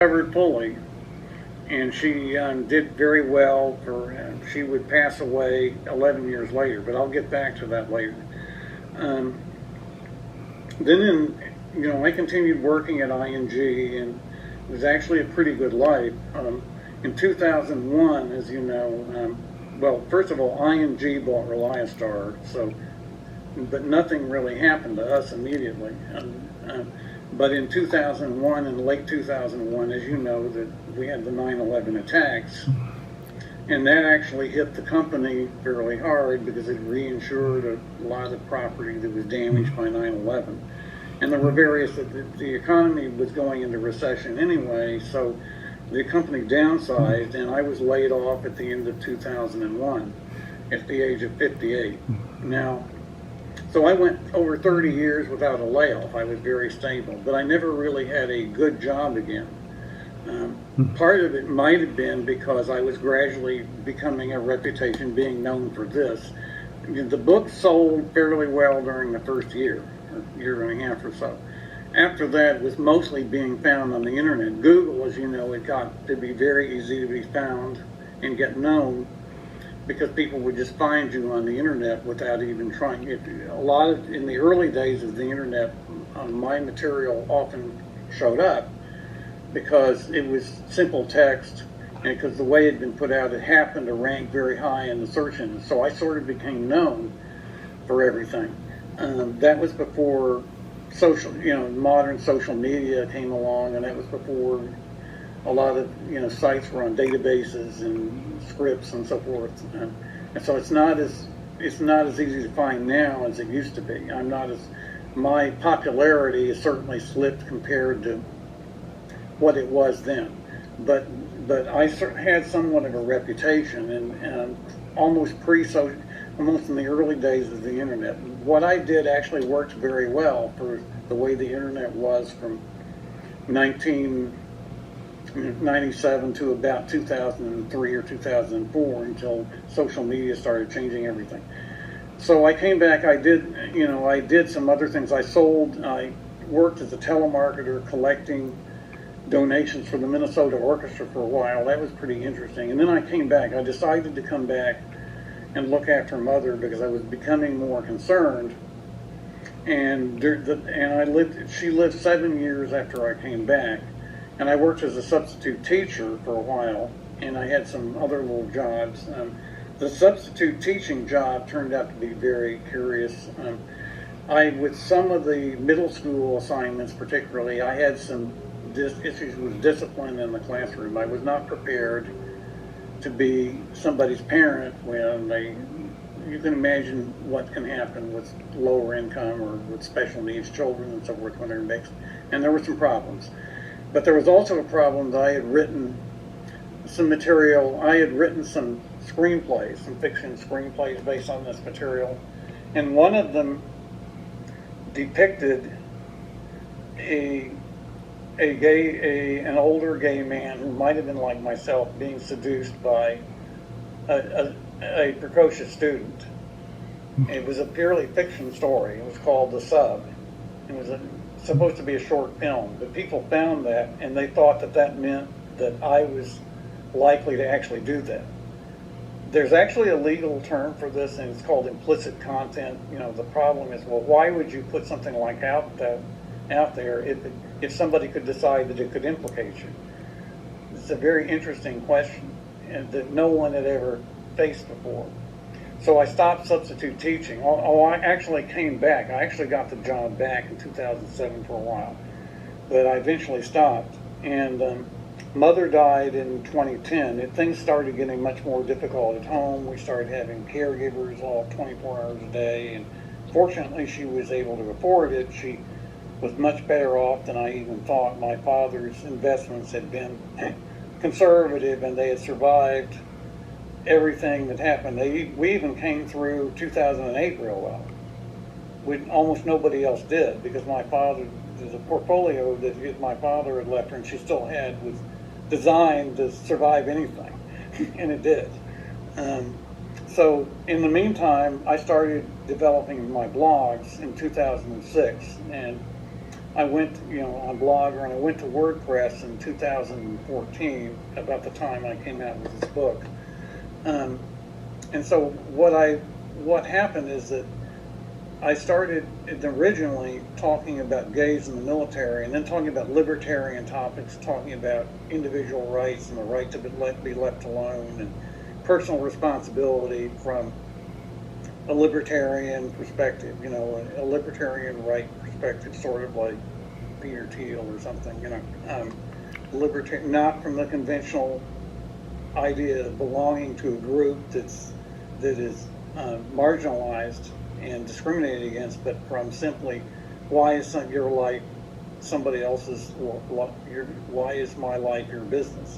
recovered fully, and she did very well. She would pass away 11 years later, but I'll get back to that later. Um, I continued working at ING, and it was actually a pretty good life. In 2001, as you know, well, first of all, ING bought Reliance Star, but nothing really happened to us immediately. But in 2001, in late 2001, as you know, that we had the 9/11 attacks, and that actually hit the company fairly hard because it reinsured a lot of property that was damaged by 9/11. And there were the economy was going into recession anyway, so the company downsized, and I was laid off at the end of 2001 at the age of 58. Now, so I went over 30 years without a layoff. I was very stable, but I never really had a good job again. Part of it might have been because I was gradually becoming a reputation, being known for this. The book sold fairly well during the first year and a half or so. After that, it was mostly being found on the internet. Google, as you know, it got to be very easy to be found and get known because people would just find you on the internet without even trying. In the early days of the internet, my material often showed up because it was simple text, and because the way it had been put out, it happened to rank very high in the search engine. So I sort of became known for everything. That was before modern social media came along, and that was before a lot of sites were on databases and scripts and so forth. And so it's not as easy to find now as it used to be. My popularity has certainly slipped compared to what it was then, but I had somewhat of a reputation, and almost in the early days of the internet. What I did actually worked very well for the way the internet was from 1997 to about 2003 or 2004 until social media started changing everything. So I came back. I did some other things. I worked as a telemarketer collecting donations for the Minnesota Orchestra for a while. That was pretty interesting. And then I came back. I decided to come back and look after Mother because I was becoming more concerned. She lived 7 years after I came back, and I worked as a substitute teacher for a while, and I had some other little jobs. The substitute teaching job turned out to be very curious. With some of the middle school assignments particularly, I had some issues with discipline in the classroom. I was not prepared to be somebody's parent you can imagine what can happen with lower income or with special needs children and so forth when they're mixed. And there were some problems. But there was also a problem that I had written some material. I had written some screenplays, some fiction screenplays based on this material. And one of them depicted an older gay man who might have been like myself being seduced by a precocious student. It was a purely fiction story. It was called The Sub. It was supposed to be a short film, but people found that, and they thought that meant that I was likely to actually do that. There's actually a legal term for this, and it's called implicit content. The problem is, well, why would you put something like out there if somebody could decide that it could implicate you? It's a very interesting question, and that no one had ever faced before. So I stopped substitute teaching. I actually came back. I actually got the job back in 2007 for a while, but I eventually stopped. And Mother died in 2010. Things started getting much more difficult at home. We started having caregivers all 24 hours a day, and fortunately she was able to afford it. She was much better off than I even thought. My father's investments had been conservative, and they had survived everything that happened. We even came through 2008 real well. Almost nobody else did, because there's a portfolio that my father had left her, and she still had, was designed to survive anything, and it did. So in the meantime, I started developing my blogs in 2006, and I went, on Blogger, and I went to WordPress in 2014, about the time I came out with this book. And so what happened is that I started originally talking about gays in the military, and then talking about libertarian topics, talking about individual rights and the right to be left alone, and personal responsibility from a libertarian perspective, a libertarian right perspective, sort of like Peter Thiel or something, not from the conventional idea of belonging to a group that is marginalized and discriminated against, but from simply, why is your life somebody else's? Why is my life your business?